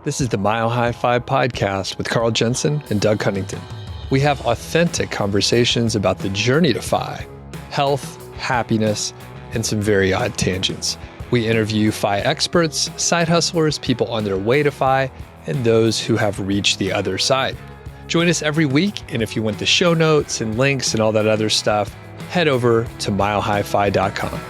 This is the Mile High 5 podcast with Carl Jensen and Doug Cunnington. We have authentic conversations about the journey to FI, health, happiness, and some very odd tangents. We interview FI experts, side hustlers, people on their way to FI, and those who have reached the other side. Join us every week, and if you want the show notes and links and all that other stuff, head over to milehighfi.com.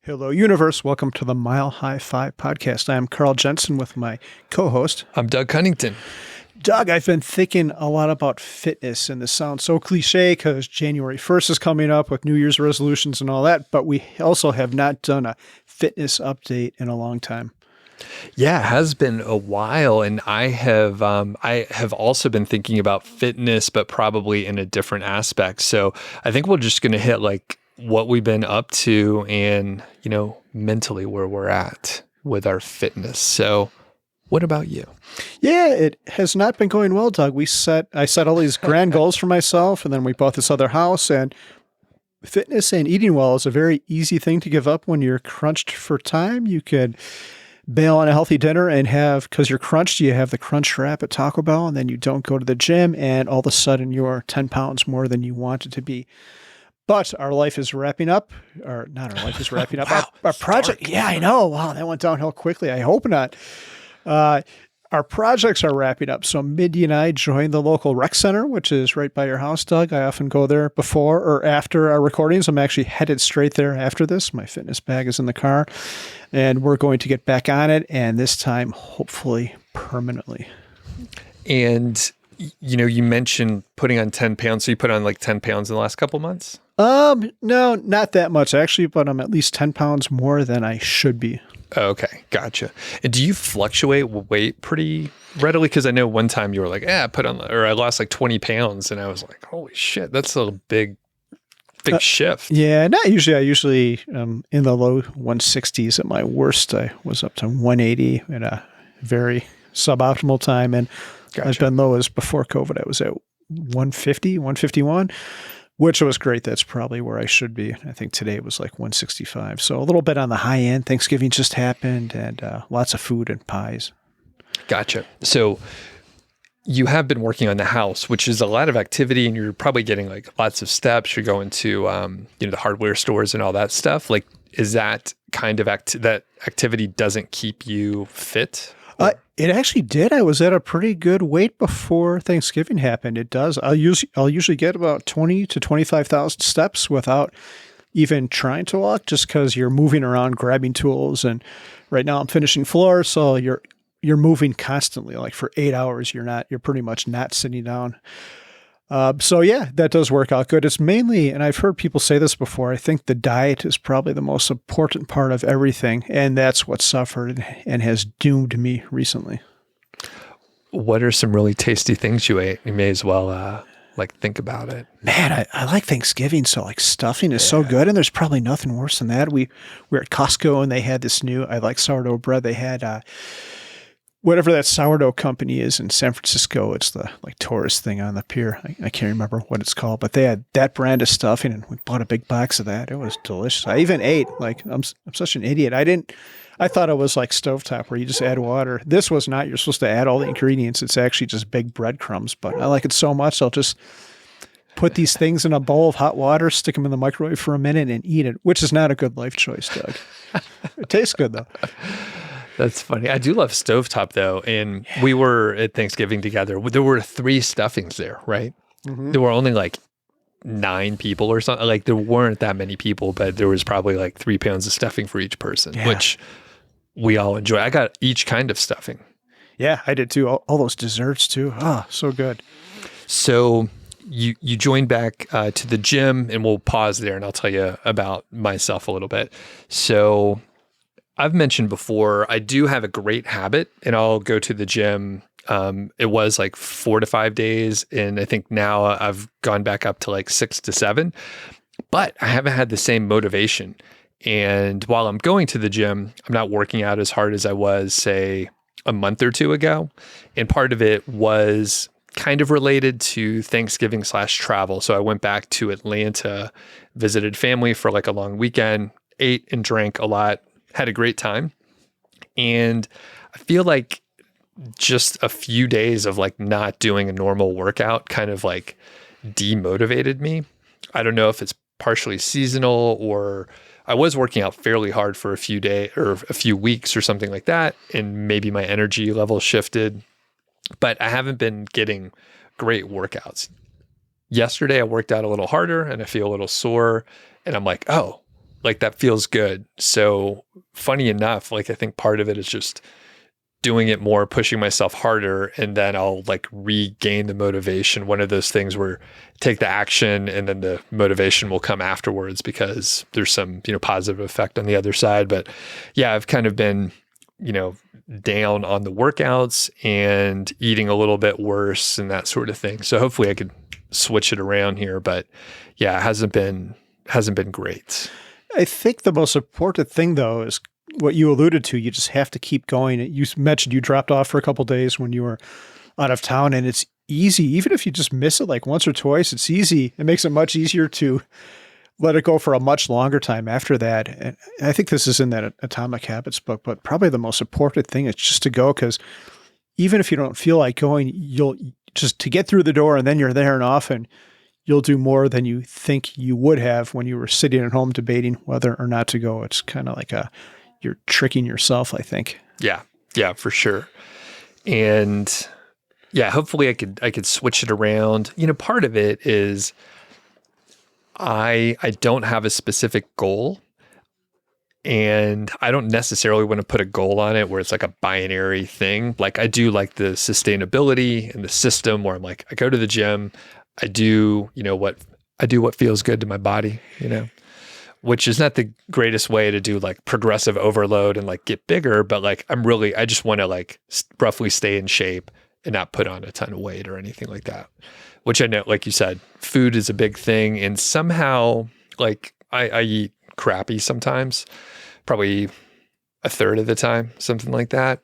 Hello, universe. Welcome to the Mile High 5 podcast. I am Carl Jensen with my co-host. I'm Doug Cunnington. Doug, I've been thinking a lot about fitness, and this sounds so cliche because January 1st is coming up with New Year's resolutions and all that, but we also have not done a fitness update in a long time. Yeah, it has been a while, and I have also been thinking about fitness, but probably in a different aspect. So I think we're just going to hit like what we've been up to and, mentally where we're at with our fitness. So what about you? Yeah, it has not been going well, Doug. I set all these grand goals for myself, and then we bought this other house, and fitness and eating well is a very easy thing to give up when you're crunched for time. You could bail on a healthy dinner and because you're crunched, you have the crunch wrap at Taco Bell, and then you don't go to the gym, and all of a sudden you're 10 pounds more than you wanted to be. But our life is wrapping up, or not our life is wrapping up. Wow, our project, yeah, I know. Wow, that went downhill quickly. I hope not. Our projects are wrapping up. So Mindy and I joined the local rec center, which is right by your house, Doug. I often go there before or after our recordings. I'm actually headed straight there after this. My fitness bag is in the car, and we're going to get back on it, and this time, hopefully, permanently. And, you mentioned putting on 10 pounds. So you put on like 10 pounds in the last couple months? No, not that much actually, but I'm at least 10 pounds more than I should be. Okay, gotcha. And do you fluctuate weight pretty readily? Because I know one time you were like, I lost like 20 pounds, and I was like, holy shit, that's a big shift. Yeah, not usually. I usually in the low 160s. At my worst, I was up to 180 at a very suboptimal time, and Gotcha. I've been low as before COVID. I was at 150, 151. Which was great. That's probably where I should be. I think today it was like 165. So a little bit on the high end. Thanksgiving just happened, and lots of food and pies. Gotcha. So you have been working on the house, which is a lot of activity, and you're probably getting like lots of steps. You're going to, the hardware stores and all that stuff. Like, is that kind of that activity doesn't keep you fit? It actually did. I was at a pretty good weight before Thanksgiving happened. It does. I'll usually get about 20 to 25,000 steps without even trying to walk, just because you're moving around, grabbing tools. And right now I'm finishing floor, so you're moving constantly. Like for 8 hours, you're pretty much not sitting down. So yeah, that does work out good. It's mainly, and I've heard people say this before, I think the diet is probably the most important part of everything. And that's what suffered and has doomed me recently. What are some really tasty things you ate? You may as well think about it. Man, I like Thanksgiving. So like stuffing is so good. And there's probably nothing worse than that. We were at Costco, and they had this I like sourdough bread. They had, whatever that sourdough company is in San Francisco. It's the tourist thing on the pier. I can't remember what it's called, but they had that brand of stuffing, and we bought a big box of that. It was delicious. I even ate, I'm such an idiot. I thought it was like stovetop where you just add water. This was not. You're supposed to add all the ingredients. It's actually just big breadcrumbs, but I like it so much. I'll just put these things in a bowl of hot water, stick them in the microwave for a minute, and eat it, which is not a good life choice, Doug. It tastes good though. That's funny. I do love stovetop though. And we were at Thanksgiving together. There were 3 stuffings there, right? Mm-hmm. There were only like 9 people or something. Like there weren't that many people, but there was probably like 3 pounds of stuffing for each person, which we all enjoy. I got each kind of stuffing. Yeah, I did too. All those desserts too. Ah, so good. So you joined back to the gym, and we'll pause there and I'll tell you about myself a little bit. So I've mentioned before, I do have a great habit, and I'll go to the gym. It was like 4 to 5 days, and I think now I've gone back up to like 6 to 7, but I haven't had the same motivation. And while I'm going to the gym, I'm not working out as hard as I was, say, a month or 2 ago. And part of it was kind of related to Thanksgiving/travel. So I went back to Atlanta, visited family for like a long weekend, ate and drank a lot, had a great time. And I feel like just a few days of like not doing a normal workout kind of like demotivated me. I don't know if it's partially seasonal or I was working out fairly hard for a few days or a few weeks or something like that. And maybe my energy level shifted, but I haven't been getting great workouts. Yesterday I worked out a little harder and I feel a little sore and I'm like, oh, like that feels good. So funny enough, like I think part of it is just doing it more, pushing myself harder, and then I'll like regain the motivation. One of those things where take the action and then the motivation will come afterwards because there's some, positive effect on the other side. But yeah, I've kind of been, down on the workouts and eating a little bit worse and that sort of thing. So hopefully I could switch it around here, but yeah, it hasn't been great. I think the most important thing though is what you alluded to. You just have to keep going. You mentioned you dropped off for a couple of days when you were out of town, and it's easy. Even if you just miss it like once or twice, it's easy. It makes it much easier to let it go for a much longer time after that. And I think this is in that Atomic Habits book, but probably the most important thing is just to go, because even if you don't feel like going, you'll just to get through the door and then you're there, and often you'll do more than you think you would have when you were sitting at home debating whether or not to go. It's kind of like you're tricking yourself, I think. Yeah, for sure. And yeah, hopefully I could switch it around. Part of it is I don't have a specific goal, and I don't necessarily want to put a goal on it where it's like a binary thing. Like I do like the sustainability and the system where I'm like, I go to the gym, I do, what feels good to my body, which is not the greatest way to do like progressive overload and like get bigger, but like I just want to like roughly stay in shape and not put on a ton of weight or anything like that, which I know, like you said, food is a big thing. And somehow like I eat crappy sometimes, probably a third of the time, something like that.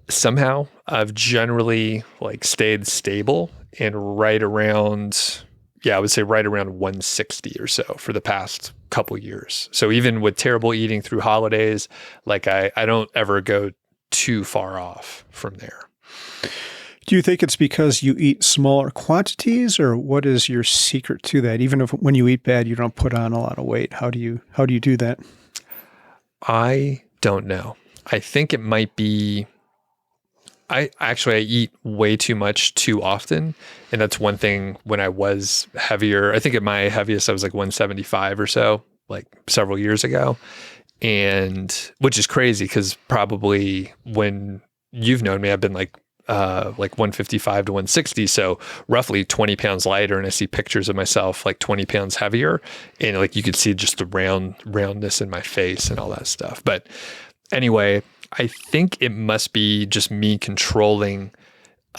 Somehow I've generally like stayed stable and right around, I would say right around 160 or so for the past couple years. So even with terrible eating through holidays, like I don't ever go too far off from there. Do you think it's because you eat smaller quantities, or what is your secret to that? Even if when you eat bad, you don't put on a lot of weight. How do you do that? I don't know. I think it might be I eat way too much too often. And that's one thing when I was heavier. I think at my heaviest, I was like 175 or so, like several years ago. And which is crazy because probably when you've known me, I've been like 155 to 160. So roughly 20 pounds lighter. And I see pictures of myself like 20 pounds heavier. And like you could see just the roundness in my face and all that stuff. But anyway, I think it must be just me controlling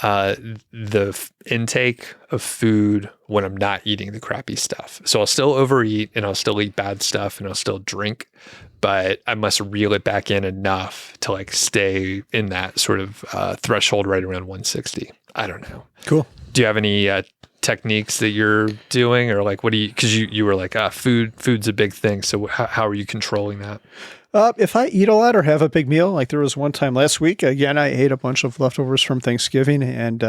the intake of food when I'm not eating the crappy stuff. So I'll still overeat and I'll still eat bad stuff and I'll still drink, but I must reel it back in enough to like stay in that sort of threshold right around 160. I don't know. Cool. Do you have any techniques that you're doing, or like, what do you, because you were like, food's a big thing. So how are you controlling that? If I eat a lot or have a big meal, like there was one time last week, again, I ate a bunch of leftovers from Thanksgiving, and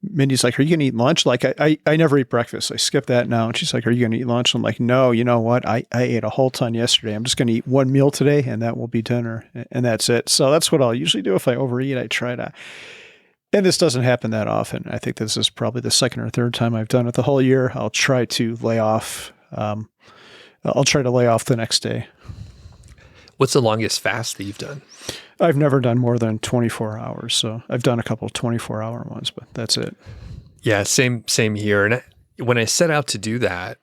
Mindy's like, are you going to eat lunch? Like I never eat breakfast. I skip that now. And she's like, are you going to eat lunch? I'm like, no, you know what? I ate a whole ton yesterday. I'm just going to eat one meal today and that will be dinner. And that's it. So that's what I'll usually do. If I overeat, I try to, and this doesn't happen that often. I think this is probably the second or third time I've done it the whole year. I'll try to lay off. I'll try to lay off the next day. What's the longest fast that you've done? I've never done more than 24 hours. So I've done a couple of 24-hour ones, but that's it. Yeah, same here. And when I set out to do that,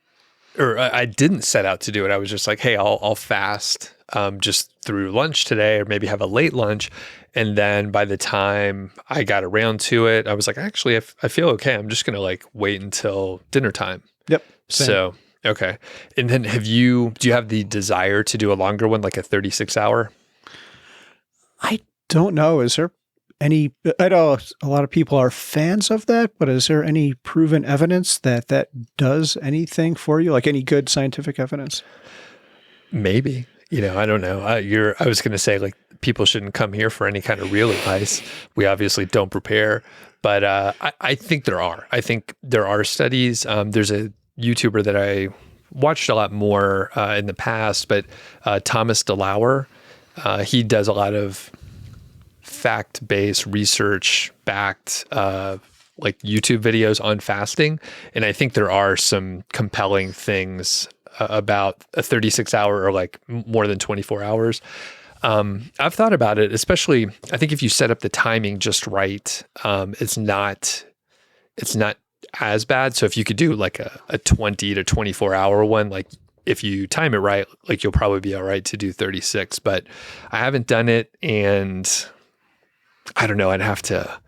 or I didn't set out to do it, I was just like, hey, I'll fast just through lunch today, or maybe have a late lunch. And then by the time I got around to it, I was like, actually, I feel okay. I'm just going to like wait until dinner time. Yep. Same. So, okay. And then do you have the desire to do a longer one, like a 36-hour? I don't know. Is there any, I know a lot of people are fans of that, but is there any proven evidence that that does anything for you? Like any good scientific evidence? Maybe. I don't know. I was going to say like people shouldn't come here for any kind of real advice. We obviously don't prepare, but I think there are. I think there are studies. There's a YouTuber that I watched a lot more in the past, but Thomas DeLauer, he does a lot of fact-based, research-backed like YouTube videos on fasting. And I think there are some compelling things about a 36-hour or like more than 24 hours. I've thought about it, especially I think if you set up the timing just right, it's not as bad. So if you could do like a 20 to 24 hour one, like if you time it right, like you'll probably be all right to do 36, but I haven't done it. And I don't know, I'd have to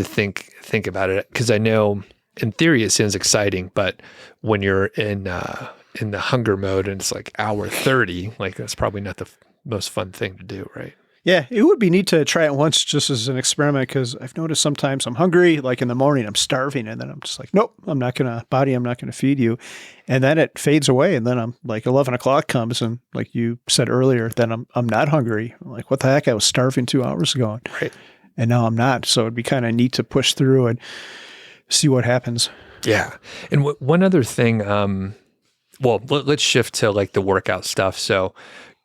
think about it, because I know in theory it sounds exciting, but when you're in the hunger mode and it's like hour 30, like that's probably not the most fun thing to do, right? Yeah, it would be neat to try it once just as an experiment, because I've noticed sometimes I'm hungry, like in the morning I'm starving, and then I'm just like, nope, I'm not going to feed you. And then it fades away, and then I'm like 11 o'clock comes, and like you said earlier, then I'm not hungry. I'm like, what the heck? I was starving 2 hours ago. Right. And now I'm not. So it'd be kind of neat to push through and see what happens. Yeah. And one other thing, well, let's shift to like the workout stuff. So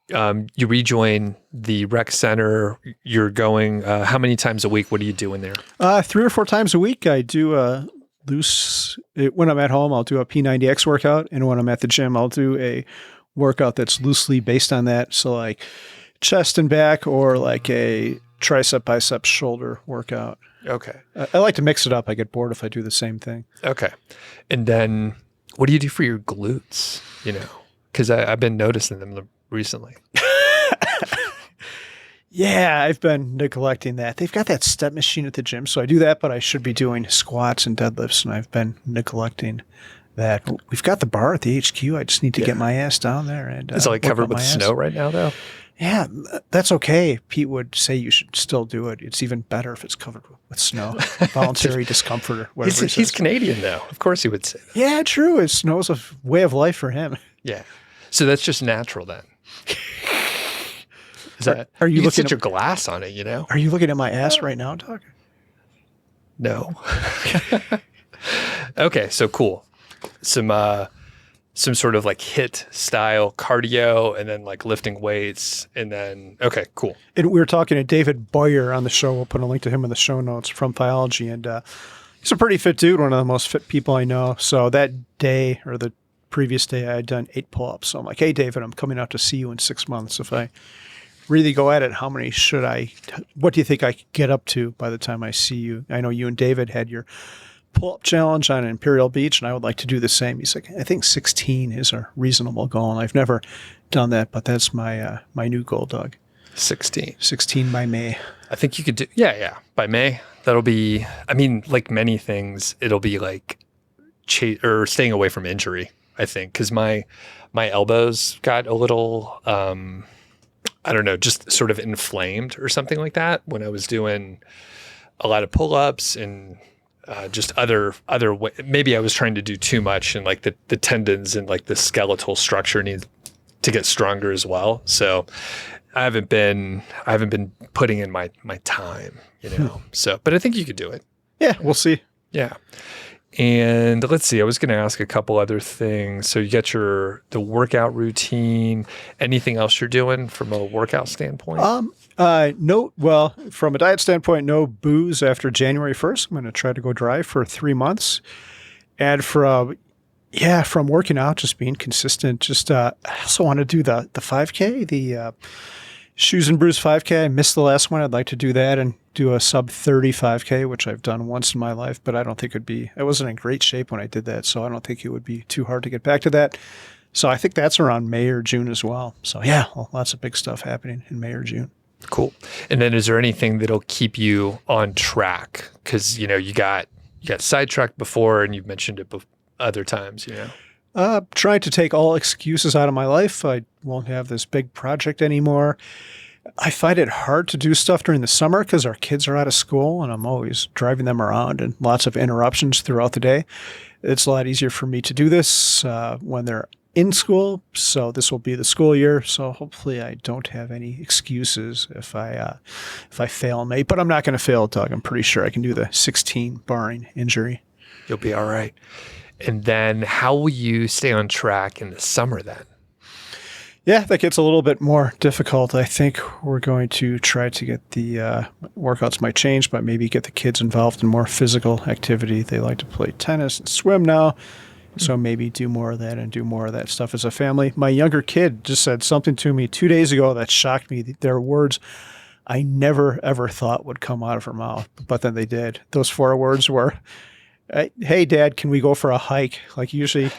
you rejoin the rec center. You're going, how many times a week? What are you doing there? 3 or 4 times a week. I do a when I'm at home, I'll do a P90X workout. And when I'm at the gym, I'll do a workout that's loosely based on that. So like chest and back, or like a tricep, bicep, shoulder workout. Okay. I like to mix it up. I get bored if I do the same thing. Okay. And then what do you do for your glutes? You know, because I've been noticing them recently. Yeah, I've been neglecting that. They've got that step machine at the gym, so I do that, but I should be doing squats and deadlifts, and I've been neglecting that. We've got the bar at the HQ. I just need to get my ass down there. And is it like covered with snow right now, though? Yeah, that's okay. Pete would say you should still do it. It's even better if it's covered with snow. Voluntary discomfort or whatever. He's Canadian, though. Of course he would say that. Yeah, true. It snow's a way of life for him. Yeah. So that's just natural then. Is that, are you looking at your glass on it, you know? Are you looking at my ass right now, Doug? No. Okay, so cool. Some sort of like HIIT style cardio, and then like lifting weights, and then, okay, cool. And we were talking to David Boyer on the show. We'll put a link to him in the show notes, from Biology. And he's a pretty fit dude, one of the most fit people I know. So that day, or the previous day, I had done 8 pull-ups. So I'm like, hey, David, I'm coming out to see you in 6 months. If I really go at it, how many what do you think I could get up to by the time I see you? I know you and David had your pull-up challenge on Imperial Beach, and I would like to do the same. He's like, I think 16 is a reasonable goal. And I've never done that, but that's my new goal, Doug. 16 by May. I think you could do, yeah. By May, that'll be, I mean, like many things, it'll be like or staying away from injury, I think, because my elbows got a little, I don't know, just sort of inflamed or something like that when I was doing a lot of pull-ups and just other maybe I was trying to do too much, and like the tendons and like the skeletal structure needs to get stronger as well. So I haven't been putting in my time, you know. So, but I think you could do it. Yeah, we'll see. Yeah. And let's see, I was going to ask a couple other things. So you got the workout routine. Anything else you're doing from a workout standpoint? No. Well, from a diet standpoint, no booze after January 1st. I'm going to try to go dry for 3 months. And from working out, just being consistent. Just I also want to do the 5K, the Shoes and Brews 5K. I missed the last one. I'd like to do that and do a sub 30 5K, which I've done once in my life, but I don't think I wasn't in great shape when I did that, so I don't think it would be too hard to get back to that. So I think that's around May or June as well. So yeah, lots of big stuff happening in May or June. Cool. And then is there anything that'll keep you on track? Because, you know, you got sidetracked before, and you've mentioned it other times, you know. Trying to take all excuses out of my life. I won't have this big project anymore. I find it hard to do stuff during the summer because our kids are out of school and I'm always driving them around and lots of interruptions throughout the day. It's a lot easier for me to do this when they're in school, so this will be the school year. So hopefully I don't have any excuses if I fail, mate. But I'm not going to fail, Doug. I'm pretty sure I can do the 16 barring injury. You'll be all right. And then how will you stay on track in the summer then? Yeah, that gets a little bit more difficult. I think we're going to try to get the workouts might change, but maybe get the kids involved in more physical activity. They like to play tennis and swim now. So maybe do more of that and do more of that stuff as a family. My younger kid just said something to me 2 days ago that shocked me. There are words I never, ever thought would come out of her mouth, but then they did. Those 4 words were, "Hey, Dad, can we go for a hike?" Like usually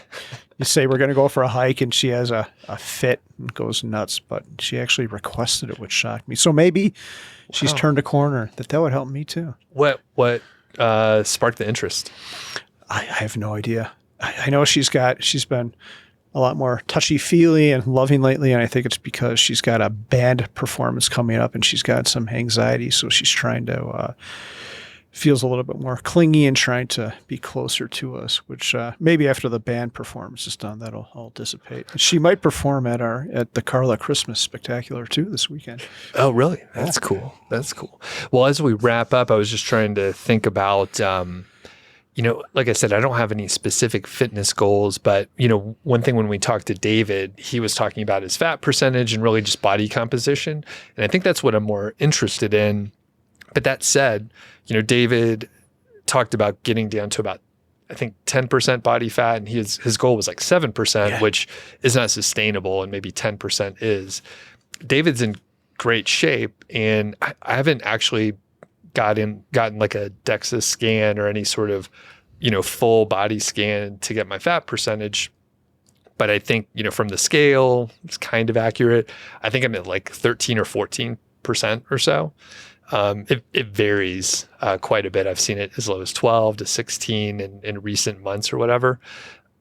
you say we're going to go for a hike and she has a fit and goes nuts, but she actually requested it, which shocked me. So maybe she's turned a corner. That would help me too. What sparked the interest? I have no idea. I know she's been a lot more touchy-feely and loving lately, and I think it's because she's got a band performance coming up and she's got some anxiety, so she's trying to feels a little bit more clingy and trying to be closer to us, which maybe after the band performance is done, that'll all dissipate. She might perform at the Carla Christmas Spectacular too this weekend. Oh, really? That's cool. That's cool. Well, as we wrap up, I was just trying to think about like I said, I don't have any specific fitness goals, but, one thing when we talked to David, he was talking about his fat percentage and really just body composition. And I think that's what I'm more interested in. But that said, David talked about getting down to about, I think, 10% body fat, and his goal was like 7%, which is not sustainable, and maybe 10% is. David's in great shape, and I haven't actually gotten like a DEXA scan or any sort of, full body scan to get my fat percentage. But I think, from the scale, it's kind of accurate. I think I'm at like 13 or 14% or so. It varies quite a bit. I've seen it as low as 12 to 16 in recent months or whatever.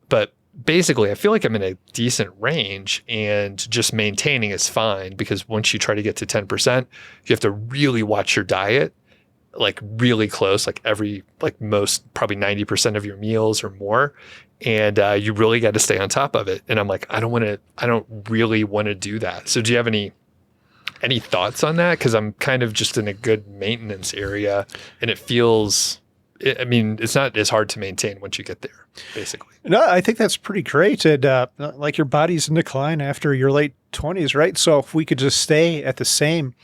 But basically, I feel like I'm in a decent range, and just maintaining is fine, because once you try to get to 10%, you have to really watch your diet, like really close, like most, probably 90% of your meals or more. And you really got to stay on top of it. And I'm like, I don't really want to do that. So do you have any thoughts on that? Because I'm kind of just in a good maintenance area, and it feels, it's not as hard to maintain once you get there, basically. No, I think that's pretty great. And like your body's in decline after your late 20s, right? So if we could just stay at the same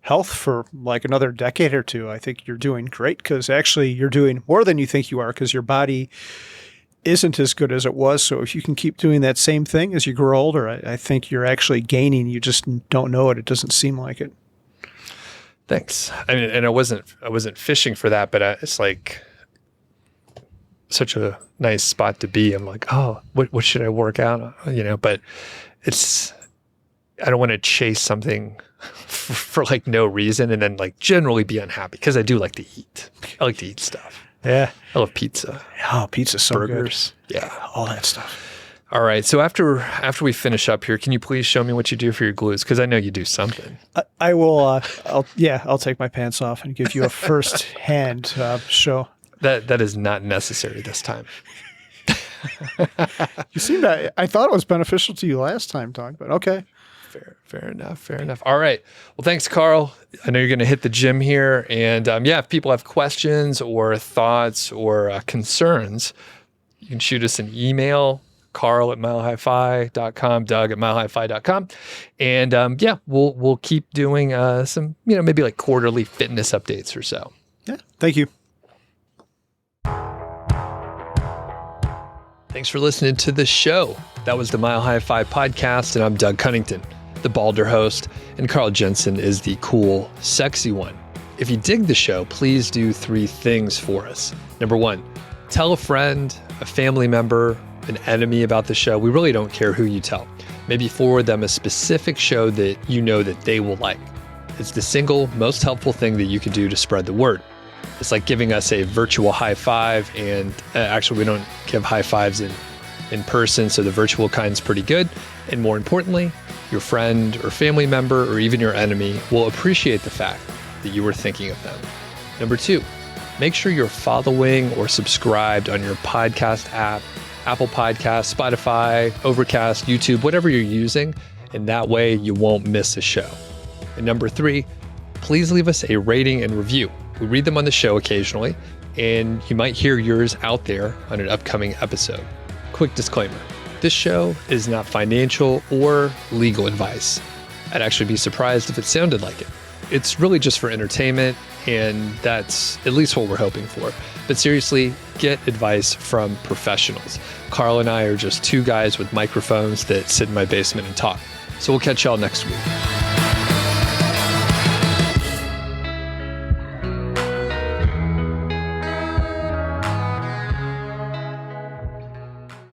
health for like another decade or two, I think you're doing great, because actually you're doing more than you think you are, because your body isn't as good as it was. So if you can keep doing that same thing as you grow older, I think you're actually gaining. You just don't know it. It doesn't seem like it. Thanks. And I wasn't fishing for that, but it's like such a nice spot to be. I'm like, oh, what should I work out? But I don't want to chase something for like no reason and then like generally be unhappy, because I do like to eat. I like to eat stuff. Yeah. I love pizza. Oh, pizza's so burgers. Good. Yeah. All that stuff. All right. So after we finish up here, can you please show me what you do for your glutes? Because I know you do something. I will. I'll take my pants off and give you a first-hand show. That is not necessary this time. You seem to. I thought it was beneficial to you last time, Doug, but okay. Fair enough. All right. Well, thanks, Carl. I know you're going to hit the gym here. And if people have questions or thoughts or concerns, you can shoot us an email, carl@milehighfi.com, doug@milehighfi.com. And we'll keep doing some, maybe like quarterly fitness updates or so. Yeah. Thank you. Thanks for listening to the show. That was the Mile High Fi podcast, and I'm Doug Cunnington, the balder host, and Carl Jensen is the cool, sexy one. If you dig the show, please do 3 things for us. Number 1, tell a friend, a family member, an enemy about the show. We really don't care who you tell. Maybe forward them a specific show that you know that they will like. It's the single most helpful thing that you can do to spread the word. It's like giving us a virtual high five, and actually we don't give high fives in person, so the virtual kind's pretty good. And more importantly, your friend or family member or even your enemy will appreciate the fact that you were thinking of them. Number 2, make sure you're following or subscribed on your podcast app Apple Podcasts, Spotify, Overcast, YouTube, whatever you're using, and that way you won't miss a show. And number 3, please leave us a rating and review. We read them on the show occasionally, and you might hear yours out there on an upcoming episode. Quick disclaimer, this show is not financial or legal advice. I'd actually be surprised if it sounded like it. It's really just for entertainment, and that's at least what we're hoping for. But seriously, get advice from professionals. Carl and I are just 2 guys with microphones that sit in my basement and talk. So we'll catch y'all next week.